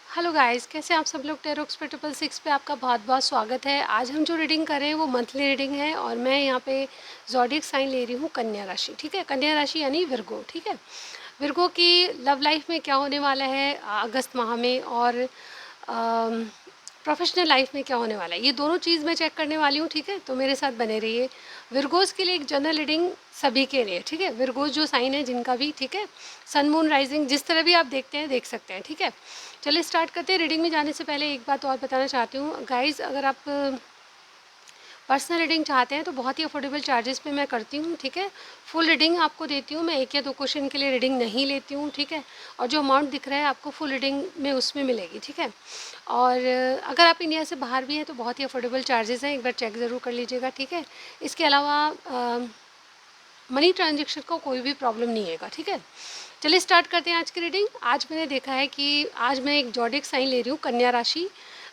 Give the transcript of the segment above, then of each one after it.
Hello guys, कैसे हैं आप सब लोग। टेरोक्स पे 666 पे आपका बहुत बहुत स्वागत है। आज हम जो रीडिंग कर रहे हैं वो मंथली रीडिंग है और मैं यहाँ पे ज़ोडिएक साइन ले रही हूँ कन्या राशि। ठीक है, कन्या राशि यानी विर्गो। ठीक है, विर्गो की लव लाइफ में क्या होने वाला है अगस्त माह में, और प्रोफेशनल लाइफ में क्या होने वाला है, ये दोनों चीज़ मैं चेक करने वाली हूँ। ठीक है, तो मेरे साथ बने रहिए। विर्गोज़ के लिए एक जनरल रीडिंग सभी के लिए। ठीक है, विर्गोज़ जो साइन है जिनका भी, ठीक है, सन मून राइजिंग जिस तरह भी आप देखते हैं देख सकते हैं। ठीक है, चलिए स्टार्ट करते हैं। रीडिंग में जाने से पहले एक बात और बताना चाहती हूँ गाइज़, अगर आप पर्सनल रीडिंग चाहते हैं तो बहुत ही अफोर्डेबल चार्जेस पे मैं करती हूँ। ठीक है, फुल रीडिंग आपको देती हूँ मैं, एक या दो क्वेश्चन के लिए रीडिंग नहीं लेती हूँ। ठीक है, और जो अमाउंट दिख रहा है आपको फुल रीडिंग में उसमें मिलेगी। ठीक है, और अगर आप इंडिया से बाहर भी हैं तो बहुत ही अफोर्डेबल चार्जेस हैं, एक बार चेक ज़रूर कर लीजिएगा। ठीक है, इसके अलावा मनी ट्रांजेक्शन को कोई भी प्रॉब्लम नहीं आएगा। ठीक है, चलिए स्टार्ट करते हैं आज की रीडिंग। आज मैंने देखा है कि आज मैं एक ज़ोडिएक साइन ले रही हूँ कन्या राशि।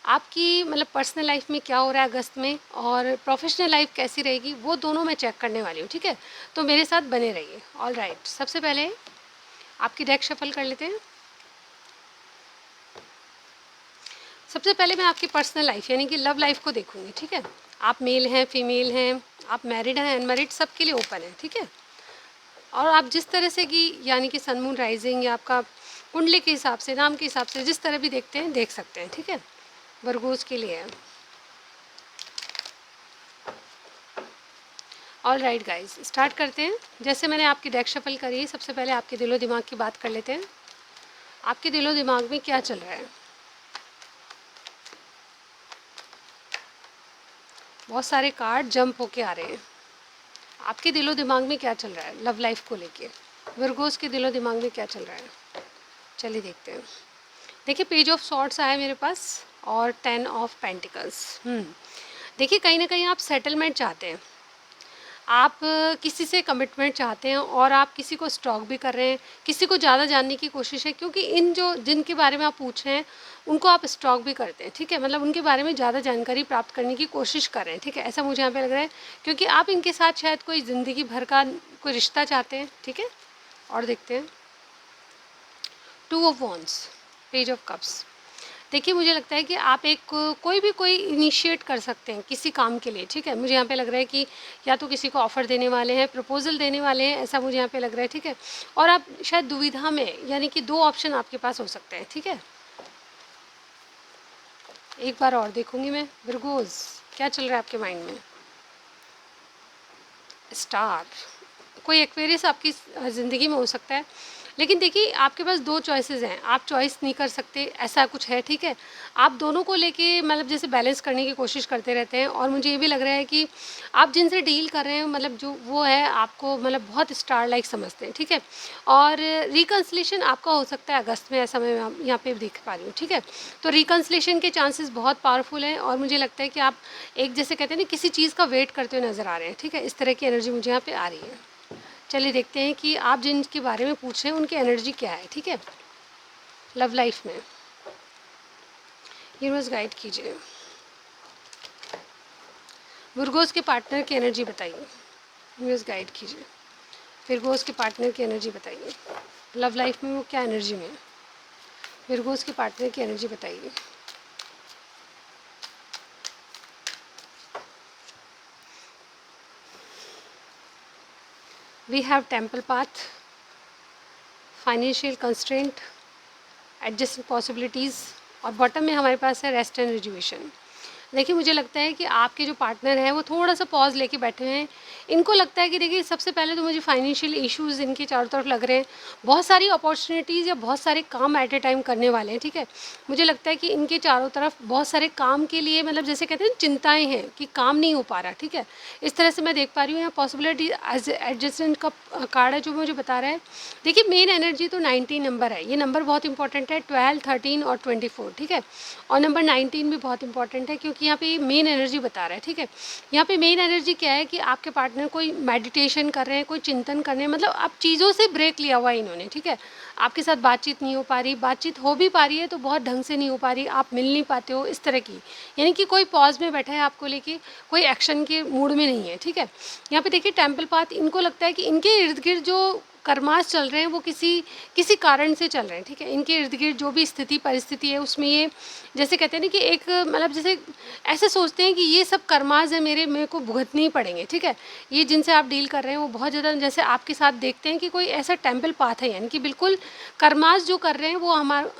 आपकी मतलब पर्सनल लाइफ में क्या हो रहा है अगस्त में, और प्रोफेशनल लाइफ कैसी रहेगी, वो दोनों मैं चेक करने वाली हूँ। ठीक है, तो मेरे साथ बने रहिए। ऑल राइट, सबसे पहले आपकी डेक शफल कर लेते हैं। सबसे पहले मैं आपकी पर्सनल लाइफ यानी कि लव लाइफ को देखूंगी। ठीक है, आप मेल हैं, फीमेल हैं, आप मैरिड हैं, अनमैरिड, सबके लिए ओपन है। ठीक है, और आप जिस तरह से कि यानी कि सन मून राइजिंग या आपका कुंडली के हिसाब से, नाम के हिसाब से जिस तरह भी देखते हैं देख सकते हैं। ठीक है, वर्गोज के लिए है। ऑल राइट गाइज, स्टार्ट करते हैं। जैसे मैंने आपकी डेक शफल करी, सबसे पहले आपके दिलो दिमाग की बात कर लेते हैं। आपके दिलो दिमाग में क्या चल रहा है। बहुत सारे कार्ड जंप होके आ रहे हैं। आपके दिलो दिमाग में क्या चल रहा है लव लाइफ को लेके, वर्गोज के दिलो दिमाग में क्या चल रहा है, चलिए देखते हैं। देखिए, पेज ऑफ सॉर्ट्स आया मेरे पास और 10 ऑफ पेंटिकल्स। देखिए, कहीं ना कहीं आप सेटलमेंट चाहते हैं, आप किसी से कमिटमेंट चाहते हैं, और आप किसी को स्टॉक भी कर रहे हैं, किसी को ज़्यादा जानने की कोशिश है, क्योंकि इन जो जिनके बारे में आप पूछ रहे हैं उनको आप स्टॉक भी करते हैं। ठीक है, मतलब उनके बारे में ज़्यादा जानकारी प्राप्त करने की कोशिश कर रहे हैं। ठीक है, ऐसा मुझे यहाँ पे लग रहा है, क्योंकि आप इनके साथ शायद कोई ज़िंदगी भर का कोई रिश्ता चाहते हैं। ठीक है, और देखते हैं। 2 of wands, page of cups. देखिए, मुझे लगता है कि आप एक कोई इनिशिएट कर सकते हैं किसी काम के लिए। ठीक है, मुझे यहाँ पे लग रहा है कि या तो किसी को ऑफ़र देने वाले हैं, प्रपोजल देने वाले हैं, ऐसा मुझे यहाँ पे लग रहा है। ठीक है, और आप शायद दुविधा में, यानी कि 2 ऑप्शन आपके पास हो सकते हैं। ठीक है, एक बार और देखूंगी मैं। विर्गोज, क्या चल रहा है आपके माइंड में। स्टार, कोई एक्वेरियस आपकी ज़िंदगी में हो सकता है, लेकिन देखिए आपके पास 2 चॉइसेस हैं, आप चॉइस नहीं कर सकते, ऐसा कुछ है। ठीक है, आप दोनों को लेके मतलब जैसे बैलेंस करने की कोशिश करते रहते हैं, और मुझे ये भी लग रहा है कि आप जिनसे डील कर रहे हैं मतलब जो वो है आपको मतलब बहुत स्टार लाइक समझते हैं। ठीक है, और रिकन्सिलेशन आपका हो सकता है अगस्त में, ऐसा मैं यहाँ पे देख पा रही हूँ। ठीक है, तो रिकन्सिलेशन के चांसेस बहुत पावरफुल हैं, और मुझे लगता है कि आप एक जैसे कहते हैं ना किसी चीज़ का वेट करते हुए नज़र आ रहे हैं। ठीक है, इस तरह की एनर्जी मुझे यहाँ पे आ रही है। चलिए देखते हैं कि आप जिनके बारे में पूछ रहे हैं उनकी एनर्जी क्या है। ठीक है, लव लाइफ में यूनिवर्स गाइड कीजिए। विर्गोस के पार्टनर की एनर्जी बताइए, यूनिवर्स गाइड कीजिए। विर्गोस के पार्टनर की एनर्जी बताइए, लव लाइफ में वो क्या एनर्जी में है। विर्गोस के पार्टनर की एनर्जी बताइए। We have temple path, financial constraint, adjusting possibilities, और बॉटम में हमारे पास है रेस्ट एंड रिजुएशन। देखिए, मुझे लगता है कि आपके जो पार्टनर हैं वो थोड़ा सा पॉज लेके बैठे हुए हैं। इनको लगता है कि देखिए सबसे पहले तो मुझे फाइनेंशियल इश्यूज़ इनके चारों तरफ लग रहे हैं, बहुत सारी अपॉर्चुनिटीज़ या बहुत सारे काम एट ए टाइम करने वाले हैं। ठीक है, मुझे लगता है कि इनके चारों तरफ बहुत सारे काम के लिए मतलब जैसे कहते हैं चिंताएँ हैं कि काम नहीं हो पा रहा। ठीक है, इस तरह से मैं देख पा रही हूँ। यहाँ पॉसिबिलिटी एज एडजस्टमेंट का कार्ड है जो मुझे बता रहा है। देखिए, मेन एनर्जी तो 19 नंबर है, ये नंबर बहुत इंपॉर्टेंट है, 12, 13 और 24। ठीक है, और नंबर 19 भी बहुत इंपॉर्टेंट है, क्योंकि यहाँ पे मेन एनर्जी बता रहा है। ठीक है, यहाँ पे मेन एनर्जी क्या है कि आपके पार्टनर कोई मेडिटेशन कर रहे हैं, कोई चिंतन कर रहे हैं, मतलब आप चीज़ों से ब्रेक लिया हुआ है इन्होंने। ठीक है, आपके साथ बातचीत नहीं हो पा रही, बातचीत हो भी पा रही है तो बहुत ढंग से नहीं हो पा रही, आप मिल नहीं पाते हो, इस तरह की, यानी कि कोई पॉज में बैठा है आपको लेके, कोई एक्शन के मूड में नहीं है। ठीक है, यहाँ पे देखिए टेम्पल पाथ, इनको लगता है कि इनके इर्द गिर्द जो कर्मास चल रहे हैं वो किसी किसी कारण से चल रहे हैं, ठीक है। इनके इर्द गिर्द जो भी स्थिति परिस्थिति है उसमें ये जैसे कहते हैं ना कि एक मतलब जैसे ऐसे सोचते हैं कि ये सब कर्मास है मेरे को भुगतने ही पड़ेंगे, ठीक है। ये जिनसे आप डील कर रहे हैं वो बहुत ज़्यादा जैसे आपके साथ देखते हैं कि कोई ऐसा टेम्पल पाथ है, यानी कि बिल्कुल कर्मास जो कर रहे हैं वो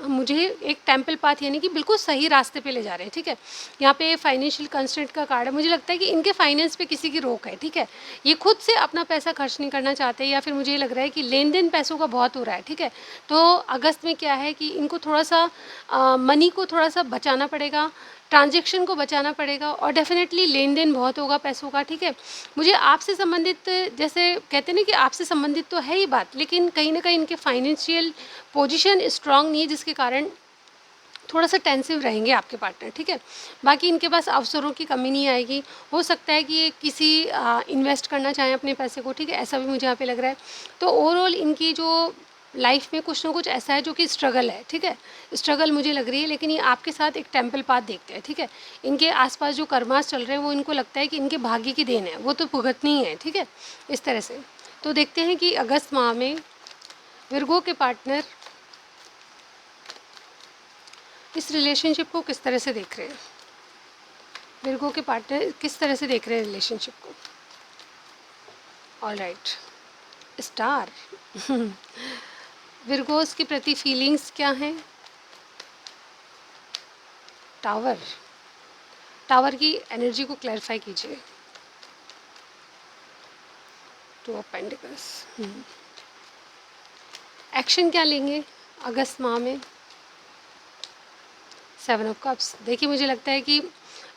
मुझे एक टेम्पल पाथ यानी कि बिल्कुल सही रास्ते पे ले जा रहे हैं, ठीक है। यहाँ पे फाइनेंशियल कंस्ट्रेंट का कार्ड है, मुझे लगता है कि इनके फाइनेंस पे किसी की रोक है, ठीक है। ये खुद से अपना पैसा खर्च नहीं करना चाहते, या फिर मुझे ये लग रहा है कि लेन देन पैसों का बहुत हो रहा है, ठीक है। तो अगस्त में क्या है कि इनको थोड़ा सा मनी को थोड़ा सा बचाना पड़ेगा, ट्रांजैक्शन को बचाना पड़ेगा, और डेफिनेटली लेन देन बहुत होगा पैसों का, ठीक है। मुझे आपसे संबंधित जैसे कहते हैं ना कि आपसे संबंधित तो है ही बात, लेकिन कहीं ना कहीं इनके फाइनेंशियल पोजीशन स्ट्रांग नहीं है, जिसके कारण थोड़ा सा टेंसिव रहेंगे आपके पार्टनर, ठीक है। बाकी इनके पास अवसरों की कमी नहीं आएगी। हो सकता है कि ये किसी इन्वेस्ट करना चाहें अपने पैसे को, ठीक है, ऐसा भी मुझे यहाँ पे लग रहा है। तो ओवरऑल इनकी जो लाइफ में कुछ ना कुछ ऐसा है जो कि स्ट्रगल है, ठीक है, स्ट्रगल मुझे लग रही है। लेकिन ये आपके साथ एक टेम्पल पाथ देखते हैं, ठीक है। इनके आसपास जो कर्मास चल रहे हैं वो इनको लगता है कि इनके भाग्य की देन है, वो तो भुगतनी है, ठीक है, इस तरह से। तो देखते हैं कि अगस्त माह में विर्गो के पार्टनर इस रिलेशनशिप को किस तरह से देख रहे हैं, विर्गो के पार्टनर किस तरह से देख रहे हैं रिलेशनशिप को। All right, star. विर्गोस के प्रति फीलिंग्स क्या हैं। टावर, टावर की एनर्जी को क्लैरिफाई कीजिए। टू ऑफ पेंटिकल्स, एक्शन क्या लेंगे अगस्त माह में। 7 ऑफ कप्स। देखिए मुझे लगता है कि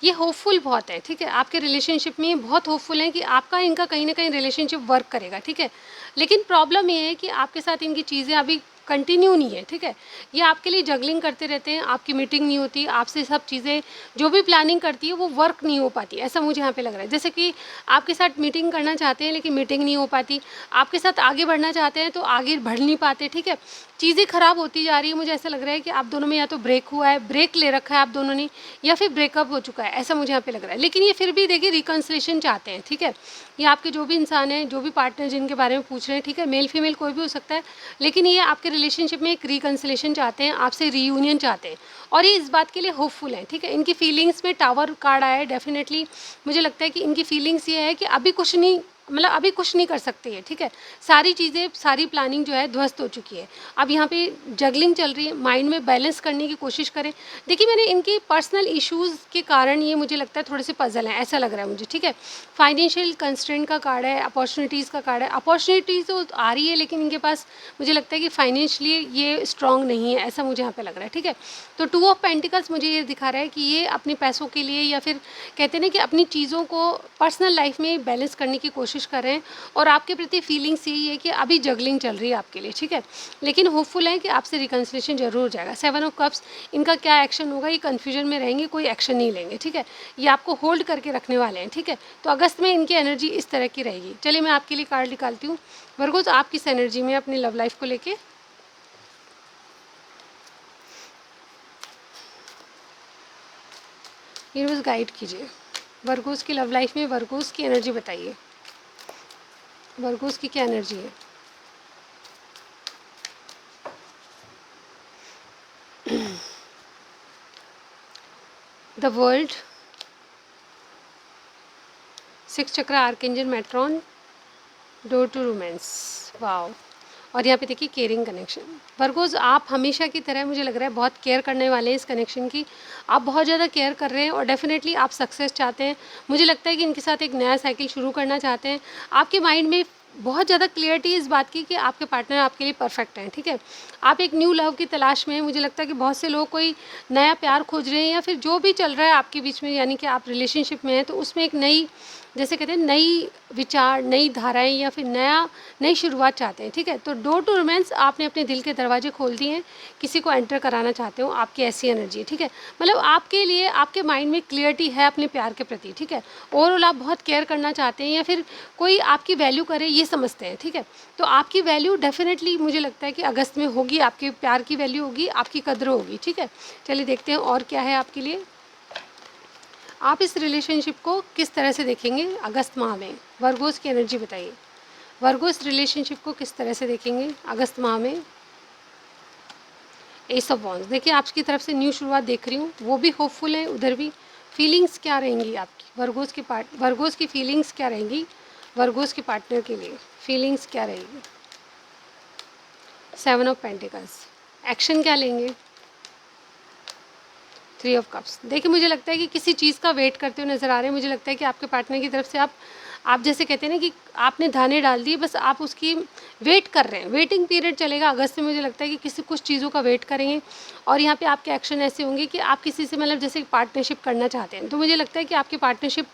ये होपफुल बहुत है, ठीक है। आपके रिलेशनशिप में ये बहुत होपफुल है कि आपका इनका कहीं ना कहीं रिलेशनशिप वर्क करेगा, ठीक है। लेकिन प्रॉब्लम ये है कि आपके साथ इनकी चीज़ें अभी कंटिन्यू नहीं है, ठीक है। ये आपके लिए जगलिंग करते रहते हैं, आपकी मीटिंग नहीं होती, आपसे सब चीज़ें जो भी प्लानिंग करती है वो वर्क नहीं हो पाती, ऐसा मुझे यहाँ पे लग रहा है। जैसे कि आपके साथ मीटिंग करना चाहते हैं लेकिन मीटिंग नहीं हो पाती, आपके साथ आगे बढ़ना चाहते हैं तो आगे बढ़ नहीं पाते, ठीक है। चीज़ें ख़राब होती जा रही है। मुझे ऐसा लग रहा है कि आप दोनों में या तो ब्रेक हुआ है, ब्रेक ले रखा है आप दोनों ने, या फिर ब्रेकअप हो चुका है, ऐसा मुझे यहाँ पे लग रहा है। लेकिन ये फिर भी देखिए रिकन्सिलेशन चाहते हैं, ठीक है। ये आपके जो भी इंसान हैं, जो भी पार्टनर जिनके बारे में पूछ रहे हैं, ठीक है, मेल फीमेल कोई भी हो सकता है, लेकिन ये आपके रिलेशनशिप में एक रिकन्सिलेशन चाहते हैं, आपसे रीयूनियन चाहते हैं, और ये इस बात के लिए होपफुल हैं, ठीक है। इनकी फीलिंग्स में टावर कार्ड आया है, डेफिनेटली मुझे लगता है कि इनकी फीलिंग्स ये है कि अभी कुछ नहीं, मतलब अभी कुछ नहीं कर सकते हैं, ठीक है। सारी चीज़ें, सारी प्लानिंग जो है ध्वस्त हो चुकी है। अब यहाँ पे जगलिंग चल रही है, माइंड में बैलेंस करने की कोशिश करें। देखिए मैंने इनके पर्सनल इश्यूज़ के कारण ये मुझे लगता है थोड़े से पजल हैं, ऐसा लग रहा है मुझे, ठीक है। फाइनेंशियल कंस्ट्रेंट का कार्ड है, अपॉर्चुनिटीज़ का कार्ड है। अपॉर्चुनिटीज़ तो आ रही है लेकिन इनके पास मुझे लगता है कि फाइनेंशियली ये स्ट्रॉन्ग नहीं है, ऐसा मुझे यहाँ पे लग रहा है, ठीक है। तो 2 ऑफ पेंटिकल्स मुझे ये दिखा रहा है कि ये अपने पैसों के लिए, या फिर कहते हैं ना कि अपनी चीज़ों को पर्सनल लाइफ में बैलेंस करने की कोशिश कर रहे हैं, और आपके प्रति फीलिंग्स यही है कि अभी जगलिंग चल रही है आपके लिए, ठीक है। लेकिन होपफुल है कि आपसे रिकन्सिलेशन जरूर हो जाएगा। 7 ऑफ कप्स, इनका क्या एक्शन होगा, ये कन्फ्यूजन में रहेंगे, कोई एक्शन नहीं लेंगे, ठीक है। ये आपको होल्ड करके रखने वाले हैं, ठीक है। तो अगस्त में इनकी एनर्जी इस तरह की रहेगी। चलिए मैं आपके लिए कार्ड निकालती हूँ। वर्गोस, आप किस एनर्जी में अपनी लव लाइफ को लेके। ये रोज़ गाइड कीजिए वर्गोस की लव लाइफ में, वर्गोस की एनर्जी बताइए। वर्गोस की क्या एनर्जी है। The world, 6 chakra, archangel Metatron, door to romance. Wow. और यहाँ पे देखिए केयरिंग कनेक्शन। वर्गोस, आप हमेशा की तरह मुझे लग रहा है बहुत केयर करने वाले हैं इस कनेक्शन की। आप बहुत ज़्यादा केयर कर रहे हैं और डेफिनेटली आप सक्सेस चाहते हैं। मुझे लगता है कि इनके साथ एक नया साइकिल शुरू करना चाहते हैं। आपके माइंड में बहुत ज़्यादा क्लियरिटी इस बात की कि आपके पार्टनर आपके लिए परफेक्ट हैं, ठीक है। आप एक न्यू लव की तलाश में हैं। मुझे लगता है कि बहुत से लोग कोई नया प्यार खोज रहे हैं, या फिर जो भी चल रहा है आपके बीच में, यानी कि आप रिलेशनशिप में हैं, तो उसमें एक नई, जैसे कहते हैं नई विचार, नई धाराएं, या फिर नई शुरुआत चाहते हैं, ठीक है। तो डोर टू रोमांस, आपने अपने दिल के दरवाजे खोल दिए हैं, किसी को एंटर कराना चाहते हो, आपकी ऐसी एनर्जी, ठीक है। मतलब आपके लिए, आपके माइंड में क्लियरिटी है अपने प्यार के प्रति, ठीक है। ओवरऑल आप बहुत केयर करना चाहते हैं, या फिर कोई आपकी वैल्यू करे ये समझते हैं, ठीक है। तो आपकी वैल्यू डेफिनेटली मुझे लगता है कि अगस्त में होगी, आपके प्यार की वैल्यू होगी, आपकी कदर होगी, ठीक है। चलिए देखते हैं और क्या है आपके लिए। आप इस रिलेशनशिप को किस तरह से देखेंगे अगस्त माह में। वर्गोस की एनर्जी बताइए। वर्गो इस रिलेशनशिप को किस तरह से देखेंगे अगस्त माह में? एस ऑफ वॉन्ड्स, देखिए आपकी तरफ से न्यू शुरुआत देख रही हूँ, वो भी होपफुल है, उधर भी फीलिंग्स क्या रहेंगी आपकी वर्गोस की फीलिंग्स क्या रहेंगी, वर्गोस के पार्टनर के लिए फीलिंग्स क्या रहेगी? 7 ऑफ पेंटिकल्स, एक्शन क्या लेंगे? 3 ऑफ कप्स, देखिए मुझे लगता है कि किसी चीज़ का वेट करते हुए नज़र आ रहे हैं। मुझे लगता है कि आपके पार्टनर की तरफ से आप जैसे कहते हैं ना कि आपने दाने डाल दिए, बस आप उसकी वेट कर रहे हैं, वेटिंग पीरियड चलेगा अगस्त में। मुझे लगता है कि किसी कुछ चीज़ों का वेट करेंगे और यहाँ पे आपके एक्शन ऐसे होंगे कि आप किसी से मतलब जैसे पार्टनरशिप करना चाहते हैं, तो मुझे लगता है कि आपकी पार्टनरशिप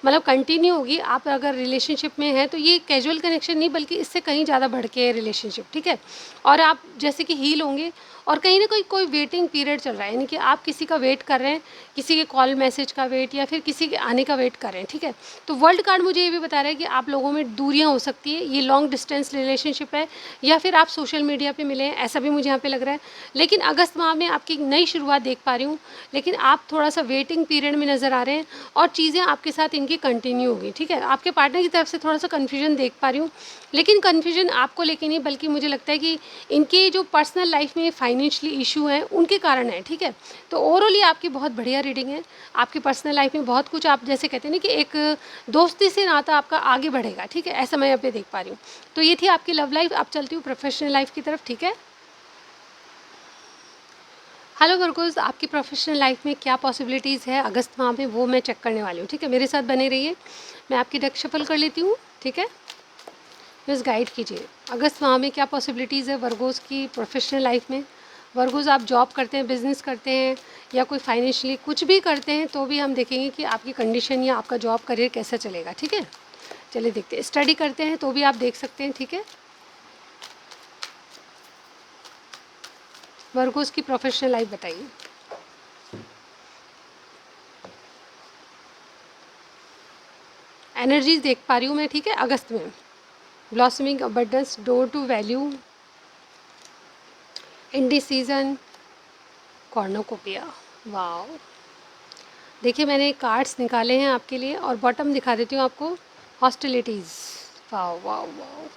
मतलब कंटिन्यू होगी। आप अगर रिलेशनशिप में हैं तो ये कैजुअल कनेक्शन नहीं बल्कि इससे कहीं ज़्यादा बढ़ के है रिलेशनशिप, ठीक है। और आप जैसे कि हील होंगे और कहीं ना कहीं कोई वेटिंग पीरियड चल रहा है, यानी कि आप किसी का वेट कर रहे हैं, किसी के कॉल मैसेज का वेट या फिर किसी के आने का वेट कर रहे हैं, ठीक है। तो वर्ल्ड कार्ड मुझे ये भी बता रहा है कि आप लोगों में दूरियां हो सकती है, ये लॉन्ग डिस्टेंस रिलेशनशिप है या फिर आप सोशल मीडिया पे मिले हैं, ऐसा भी मुझे यहाँ पे लग रहा है। लेकिन अगस्त माह में आपकी एक नई शुरुआत देख पा रही हूँ, लेकिन आप थोड़ा सा वेटिंग पीरियड में नज़र आ रहे हैं और चीज़ें आपके साथ इनकी कंटिन्यू होगी, ठीक है। आपके पार्टनर की तरफ से थोड़ा सा कन्फ्यूजन देख पा रही हूँ, लेकिन कन्फ्यूजन आपको लेके नहीं बल्कि मुझे लगता है कि इनके जो पर्सनल लाइफ में फाइनेंशियली इशू हैं उनके कारण है, ठीक है। तो ओवरऑली आपकी बहुत बढ़िया रीडिंग है। आपकी पर्सनल लाइफ में बहुत कुछ आप जैसे कहते हैं ना कि एक दोस्ती से नाता आपका आगे बढ़ेगा, ठीक है, ऐसा मैं यहाँ पे देख पा रही हूँ। तो ये थी आपकी लव लाइफ। अब चलती हूँ प्रोफेशनल लाइफ की तरफ, ठीक है। हेलो वर्गोस, आपकी प्रोफेशनल लाइफ में क्या पॉसिबिलिटीज़ है अगस्त माह में, वो मैं चेक करने वाली हूँ, ठीक है। मेरे साथ बने रहिए, मैं आपकी डेक शफल कर लेती हूँ, ठीक है। बस गाइड कीजिए अगस्त माह में क्या पॉसिबिलिटीज़ है वर्गोस की प्रोफेशनल लाइफ में। वर्गोस आप जॉब करते हैं, बिजनेस करते हैं या कोई फाइनेंशियली कुछ भी करते हैं तो भी हम देखेंगे कि आपकी कंडीशन या आपका जॉब करियर कैसा चलेगा, ठीक है। चलिए देखते हैं। स्टडी करते हैं तो भी आप देख सकते हैं, ठीक है। वर्गोस की प्रोफेशनल लाइफ बताइए। एनर्जीज देख पा रही हूँ मैं, ठीक है। अगस्त में blossoming abundance, door to value, indecision, cornucopia. Wow, देखिए मैंने कार्ड्स निकाले हैं आपके लिए और बॉटम दिखा देती हूँ आपको, हॉस्टिलिटीज़। वाओ वाओ वाओ,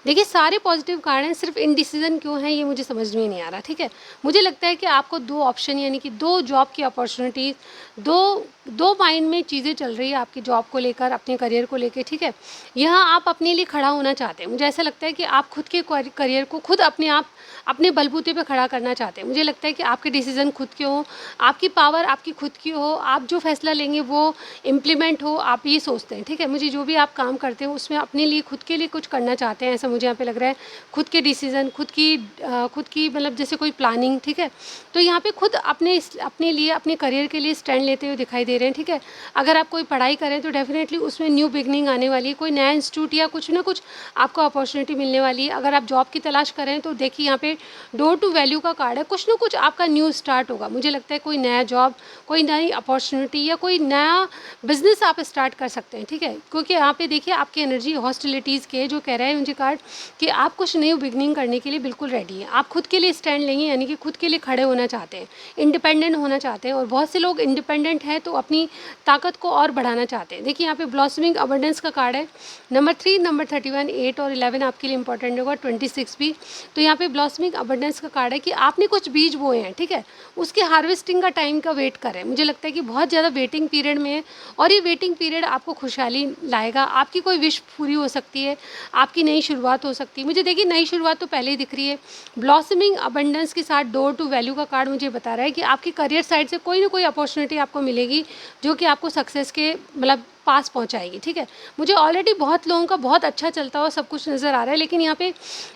देखिए सारे पॉजिटिव कार्ड हैं, सिर्फ इनडिसीजन क्यों है ये मुझे समझ में नहीं आ रहा, ठीक है। मुझे लगता है कि आपको दो ऑप्शन यानी कि दो जॉब की अपॉर्चुनिटीज़, दो दो माइंड में चीज़ें चल रही है आपकी जॉब को लेकर, अपने करियर को लेकर, ठीक है। यहाँ आप अपने लिए खड़ा होना चाहते हैं। मुझे ऐसा लगता है कि आप खुद के करियर को खुद अपने आप अपने बलबूते पे खड़ा करना चाहते हैं। मुझे लगता है कि आपके डिसीज़न खुद के हों, आपकी पावर आपकी खुद की हो, आप जो फैसला लेंगे वो इम्प्लीमेंट हो, आप ये सोचते हैं, ठीक है। मुझे जो भी आप काम करते हो उसमें अपने लिए खुद के लिए कुछ करना चाहते हैं, ऐसा मुझे यहाँ पे लग रहा है। खुद के डिसीज़न, खुद की मतलब जैसे कोई प्लानिंग, ठीक है। तो यहाँ पे खुद अपने लिए अपने करियर के लिए स्टैंड लेते हुए दिखाई दे रहे हैं, ठीक है। अगर आप कोई पढ़ाई करें तो डेफिनेटली उसमें न्यू बिगनिंग आने वाली है, कोई नया इंस्टीट्यूट या कुछ ना कुछ आपको अपॉर्चुनिटी मिलने वाली है। अगर आप जॉब की तलाश करें तो देखिए यहाँ पे डोर टू वैल्यू का कार्ड है, कुछ ना कुछ आपका न्यू स्टार्ट होगा। मुझे लगता है कोई नया जॉब, कोई नई अपॉर्चुनिटी या कोई नया बिजनेस आप स्टार्ट कर सकते हैं, ठीक है। क्योंकि यहाँ पे देखिए आपकी एनर्जी हॉस्टिलिटीज़ के जो कह रहे हैं मुझे कार्ड कि आप कुछ न्यू बिगनिंग करने के लिए बिल्कुल रेडी हैं। आप खुद के लिए स्टैंड लेंगे, यानी कि खुद के लिए खड़े होना चाहते हैं, इंडिपेंडेंट होना चाहते हैं। और बहुत से लोग इंडिपेंडेंट हैं तो अपनी ताकत को और बढ़ाना चाहते हैं। देखिए यहाँ पे ब्लॉसमिंग अबंडेंस का कार्ड है, नंबर 3, नंबर 31, 8 और 11 आपके लिए इंपॉर्टेंट होगा, 26 भी। तो यहाँ पे ब्लॉसमिंग अबंडेंस का कार्ड है कि आपने कुछ बीज बोए हैं, ठीक है, उसके हार्वेस्टिंग का टाइम का वेट करें। मुझे लगता है कि बहुत ज़्यादा वेटिंग पीरियड में है और ये वेटिंग पीरियड आपको खुशहाली लाएगा। आपकी कोई विश पूरी हो सकती है, आपकी नई शुरुआत हो सकती है। मुझे देखिए नई शुरुआत तो पहले ही दिख रही है। ब्लॉसमिंग अबंडेंस के साथ डोर टू वैल्यू का कार्ड मुझे बता रहा है कि आपकी करियर साइड से कोई ना कोई अपॉर्चुनिटी आपको मिलेगी जो कि आपको सक्सेस के मतलब पास पहुंचाएगी, ठीक है। मुझे ऑलरेडी बहुत लोगों का बहुत अच्छा चलता हुआ सब कुछ नज़र आ रहा है, लेकिन यहाँ पे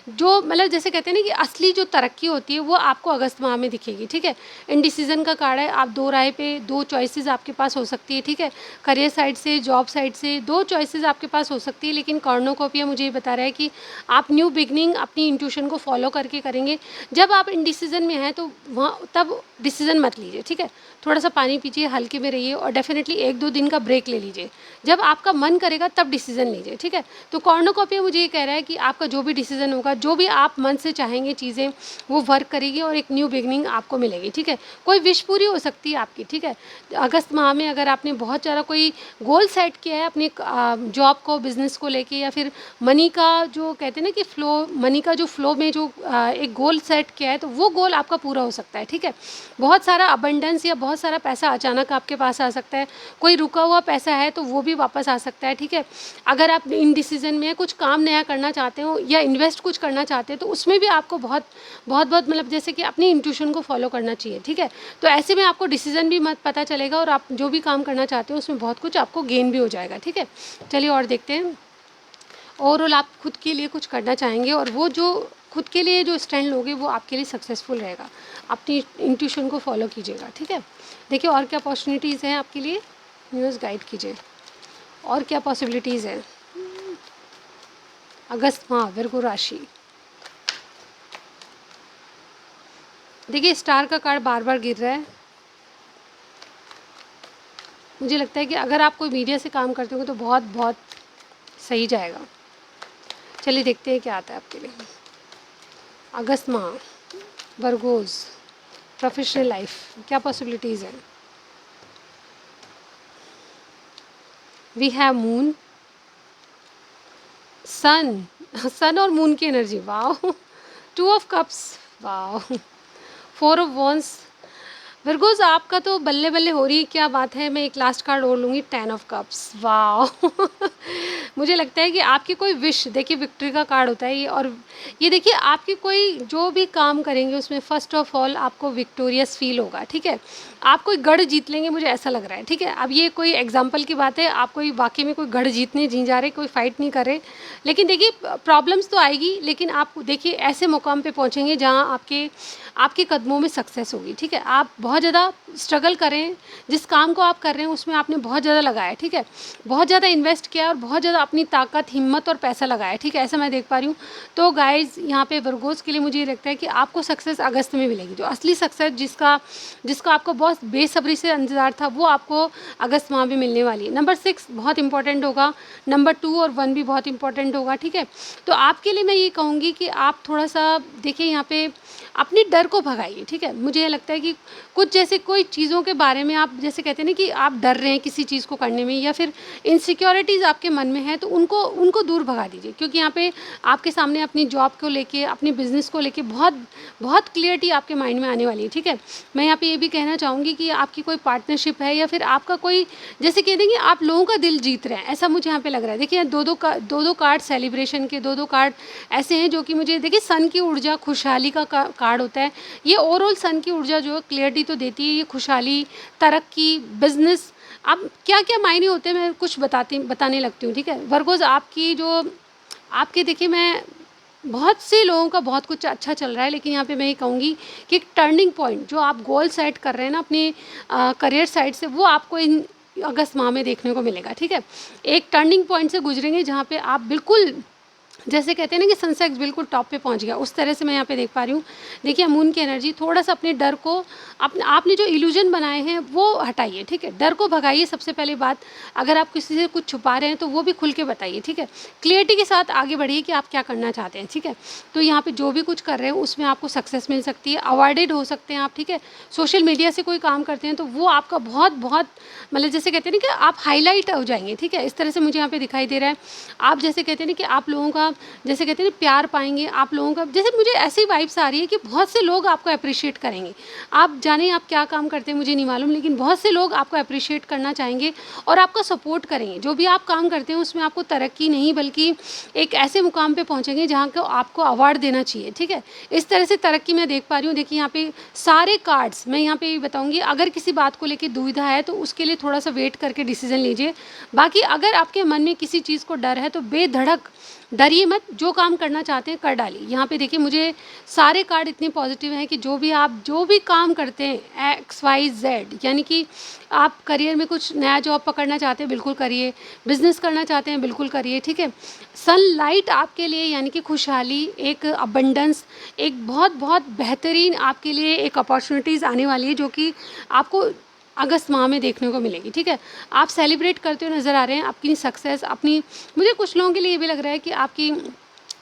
जो मतलब जैसे कहते हैं ना कि असली जो तरक्की होती है वो आपको अगस्त माह में दिखेगी, ठीक है। इंडिसीजन का कार्ड है, आप दो राय पे, दो चॉइसेस आपके पास हो सकती है, ठीक है। करियर साइड से, जॉब साइड से दो चॉइसेस आपके पास हो सकती है, लेकिन कॉर्नोकोपिया मुझे ये बता रहा है कि आप न्यू बिगनिंग अपनी इंट्यूशन को फॉलो करके करेंगे। जब आप इंडिसीजन में हैं तो वहाँ तब डिसीजन मत लीजिए, ठीक है। थोड़ा सा पानी पीजिए, हल्के में रहिए और डेफिनेटली 1-2 दिन का ब्रेक ले लीजिए। जब आपका मन करेगा तब डिसीज़न लीजिए, ठीक है। तो कॉर्नुकोपिया मुझे ये कह रहा है कि आपका जो भी डिसीज़न होगा, जो भी आप मन से चाहेंगे चीज़ें, वो वर्क करेगी और एक न्यू बिगिनिंग आपको मिलेगी, ठीक है। कोई विश पूरी हो सकती है आपकी, ठीक है। अगस्त माह में अगर आपने बहुत ज़्यादा कोई गोल सेट किया है अपने जॉब को, बिज़नेस को लेके, या फिर मनी का जो कहते हैं ना कि मनी का जो फ्लो में जो एक गोल सेट किया है, तो वो गोल आपका पूरा हो सकता है, ठीक है। बहुत सारा अबंडेंस या बहुत सारा पैसा अचानक आपके पास आ सकता है। कोई रुका हुआ पैसा है तो वो भी वापस आ सकता है, ठीक है। अगर आप इनडिसीजन में कुछ काम नया करना चाहते हो या इन्वेस्ट कुछ करना चाहते हो, तो उसमें भी आपको बहुत बहुत बहुत मतलब जैसे कि अपनी इंट्यूशन को फॉलो करना चाहिए, ठीक है। तो ऐसे में आपको डिसीजन भी मत पता चलेगा और आप जो भी काम करना चाहते हो उसमें बहुत कुछ आपको गेन भी हो जाएगा, ठीक है। चलिए और देखते हैं। ओवरऑल आप खुद के लिए कुछ करना चाहेंगे और वो जो खुद के लिए जो स्टैंड लोगे वो आपके लिए सक्सेसफुल रहेगा। अपनी इंट्यूशन को फॉलो कीजिएगा, ठीक है। देखिए और क्या अपॉर्चुनिटीज़ हैं आपके लिए, न्यूज़ गाइड कीजिए। और क्या पॉसिबिलिटीज़ हैं अगस्त माह, विर्गो राशि। देखिए स्टार का कार्ड बार बार गिर रहा है। मुझे लगता है कि अगर आप कोई मीडिया से काम करते हो तो बहुत बहुत सही जाएगा। चलिए देखते हैं क्या आता है आपके लिए अगस्त माह, वर्गोज, प्रोफेशनल लाइफ, क्या पॉसिबिलिटीज़ हैं। वी हैव मून, सन, सन और मून की एनर्जी, वाह। टू ऑफ कप्स, वाह। फोर ऑफ वॉन्स, विर्गोज आपका तो बल्ले बल्ले हो रही है, क्या बात है। मैं एक लास्ट कार्ड और लूँगी, 10 ऑफ कप्स, वाह। मुझे लगता है कि आपकी कोई विश, देखिए विक्ट्री का कार्ड होता है ये, और ये देखिए आपकी कोई जो भी काम करेंगे उसमें फर्स्ट ऑफ ऑल आपको विक्टोरियस फील होगा, ठीक है। आप कोई गढ़ जीत लेंगे, मुझे ऐसा लग रहा है, ठीक है। अब ये कोई एग्जाम्पल की बात है, आप कोई वाकई में कोई गढ़ जीतने जी जा रहे, कोई फाइट नहीं कर रहे, लेकिन देखिए प्रॉब्लम्स तो आएगी, लेकिन आप देखिए ऐसे मुकाम पे पहुँचेंगे जहाँ आपके कदमों में सक्सेस होगी, ठीक है। आप बहुत ज़्यादा स्ट्रगल करें, जिस काम को आप कर रहे हैं उसमें आपने बहुत ज़्यादा लगाया, ठीक है। बहुत ज़्यादा इन्वेस्ट किया और बहुत ज़्यादा अपनी ताकत, हिम्मत और पैसा लगाया, ठीक है। ऐसा मैं देख पा रही हूँ। तो गाइज़ यहाँ पे वर्गोज़ के लिए मुझे ये लगता है कि आपको सक्सेस अगस्त में मिलेगी। जो असली सक्सेस जिसका आपको बहुत बेसब्री से इंतज़ार था, वो आपको अगस्त माह में मिलने वाली है। नंबर 6 बहुत इंपॉर्टेंट होगा, नंबर 2 और 1 भी बहुत इंपॉर्टेंट होगा, ठीक है। तो आपके लिए मैं ये कहूँगी कि आप थोड़ा सा देखिए यहाँ पे अपनी डर को भगाइए, ठीक है। मुझे ये लगता है कि कुछ जैसे कोई चीज़ों के बारे में आप जैसे कहते हैं ना कि आप डर रहे हैं किसी चीज़ को करने में, या फिर इनसिक्योरिटीज़ आपके मन में है, तो उनको दूर भगा दीजिए। क्योंकि यहाँ पे आपके सामने अपनी जॉब को लेके, अपने बिज़नेस को लेके बहुत बहुत क्लियरिटी आपके माइंड में आने वाली है, ठीक है। मैं यहाँ पे ये भी कहना चाहूँगी कि आपकी कोई पार्टनरशिप है या फिर आपका कोई जैसे कह देंगे आप लोगों का दिल जीत रहे हैं, ऐसा मुझे यहाँ पे लग रहा है। देखिए दो कार्ड सेलिब्रेशन के, दो कार्ड ऐसे हैं जो कि मुझे देखिए सन की ऊर्जा, खुशहाली का कार्ड होता है ये। ओवरऑल सन की ऊर्जा जो है क्लियरिटी तो देती है, ये खुशहाली, तरक्की, बिजनेस, अब क्या क्या मायने होते हैं मैं कुछ बताने लगती हूँ, ठीक है। वर्गोज आपकी जो आपके देखिए मैं बहुत से लोगों का बहुत कुछ अच्छा चल रहा है, लेकिन यहाँ पे मैं ये कहूँगी कि एक टर्निंग पॉइंट जो आप गोल सेट कर रहे हैं ना अपने करियर साइड से, वो आपको इन अगस्त माह में देखने को मिलेगा, ठीक है। एक टर्निंग पॉइंट से गुजरेंगे जहाँ पे आप बिल्कुल जैसे कहते हैं ना कि सनसेट बिल्कुल टॉप पे पहुंच गया, उस तरह से मैं यहाँ पे देख पा रही हूँ। देखिए मून की एनर्जी, थोड़ा सा अपने डर को, आपने जो इल्यूजन बनाए हैं वो हटाइए, ठीक है। डर को भगाइए सबसे पहली बात। अगर आप किसी से कुछ छुपा रहे हैं तो वो भी खुल के बताइए, ठीक है। क्लियरिटी के साथ आगे बढ़िए कि आप क्या करना चाहते हैं, ठीक है। तो यहाँ पे जो भी कुछ कर रहे हैं उसमें आपको सक्सेस मिल सकती है, अवार्डेड हो सकते हैं आप, ठीक है। सोशल मीडिया से कोई काम करते हैं तो वो आपका बहुत बहुत मतलब जैसे कहते हैं ना कि आप हाईलाइट हो जाएंगे, ठीक है। इस तरह से मुझे यहाँ पे दिखाई दे रहा है। आप जैसे कहते हैं ना कि आप लोगों का जैसे कहते हैं ना प्यार पाएंगे, आप लोगों का जैसे मुझे ऐसी वाइब्स आ रही है कि बहुत से लोग आपको अप्रिशिएट करेंगे। आप जाने आप क्या काम करते हैं मुझे नहीं मालूम, लेकिन बहुत से लोग आपको अप्रिशिएट करना चाहेंगे और आपका सपोर्ट करेंगे। जो भी आप काम करते हैं उसमें आपको तरक्की नहीं बल्कि एक ऐसे मुकाम पे पहुंचेंगे जहाँ को आपको अवार्ड देना चाहिए, ठीक है। इस तरह से तरक्की मैं देख पा रही हूँ। देखिए यहाँ पे सारे कार्ड्स मैं यहाँ पे बताऊँगी, अगर किसी बात को लेकर दुविधा है तो उसके लिए थोड़ा सा वेट करके डिसीजन लीजिए। बाकी अगर आपके मन में किसी चीज़ को डर है तो बेधड़क डरिए मत, जो काम करना चाहते हैं कर डालिए। यहाँ पे देखिए मुझे सारे कार्ड इतने पॉजिटिव हैं कि जो भी काम करते हैं XYZ, यानी कि आप करियर में कुछ नया जॉब पकड़ना चाहते हैं बिल्कुल करिए, बिजनेस करना चाहते हैं बिल्कुल करिए, ठीक है। सनलाइट आपके लिए यानी कि खुशहाली, एक अबंडेंस, एक बहुत बहुत बेहतरीन आपके लिए एक अपॉर्चुनिटीज़ आने वाली है जो कि आपको अगस्त माह में देखने को मिलेगी, ठीक है। आप सेलिब्रेट करते हुए नज़र आ रहे हैं अपनी सक्सेस, अपनी, मुझे कुछ लोगों के लिए ये भी लग रहा है कि आपकी,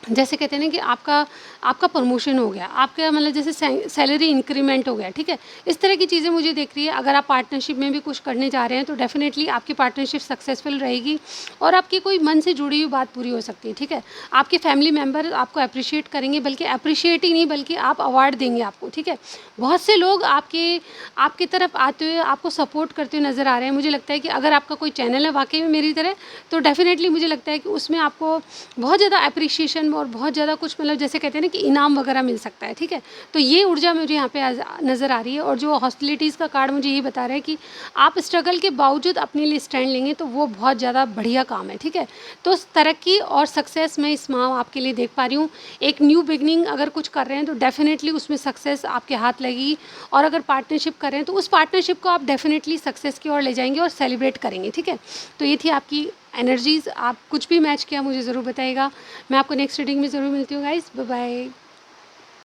जैसे कहते हैं ना कि आपका आपका प्रमोशन हो गया, आपका मतलब जैसे सैलरी इंक्रीमेंट हो गया, ठीक है। इस तरह की चीज़ें मुझे दिख रही है। अगर आप पार्टनरशिप में भी कुछ करने जा रहे हैं तो डेफिनेटली आपकी पार्टनरशिप सक्सेसफुल रहेगी और आपकी कोई मन से जुड़ी हुई बात पूरी हो सकती है, ठीक है। आपके फैमिली मेम्बर आपको अप्रिशिएट करेंगे, बल्कि अप्रिशिएट ही नहीं बल्कि आप अवार्ड देंगे आपको, ठीक है। बहुत से लोग आपके आपकी तरफ आते हुए आपको सपोर्ट करते हुए नज़र आ रहे हैं। मुझे लगता है कि अगर आपका कोई चैनल है वाकई में मेरी तरह, तो डेफिनेटली मुझे लगता है कि उसमें आपको बहुत ज़्यादा अप्रिशिएशन और बहुत ज़्यादा कुछ मतलब जैसे कहते हैं ना कि इनाम वगैरह मिल सकता है, ठीक है। तो ये ऊर्जा मुझे यहाँ पे नज़र आ रही है। और जो हॉस्टिलिटीज़ का कार्ड मुझे ये बता रहा है कि आप स्ट्रगल के बावजूद अपने लिए स्टैंड लेंगे, तो वो बहुत ज़्यादा बढ़िया काम है, ठीक है। तो तरक्की और सक्सेस मैं इस माह आपके लिए देख पा रही हूँ। एक न्यू बिगनिंग अगर कुछ कर रहे हैं तो डेफिनेटली उसमें सक्सेस आपके हाथ लगेगी, और अगर पार्टनरशिप कर रहे हैं तो उस पार्टनरशिप को आप डेफिनेटली सक्सेस की ओर ले जाएंगे और सेलिब्रेट करेंगे, ठीक है। तो ये थी आपकी एनर्जीज़। आप कुछ भी मैच किया मुझे ज़रूर बताइएगा। मैं आपको नेक्स्ट रीडिंग में ज़रूर मिलती हूँ गाइज़। Bye bye.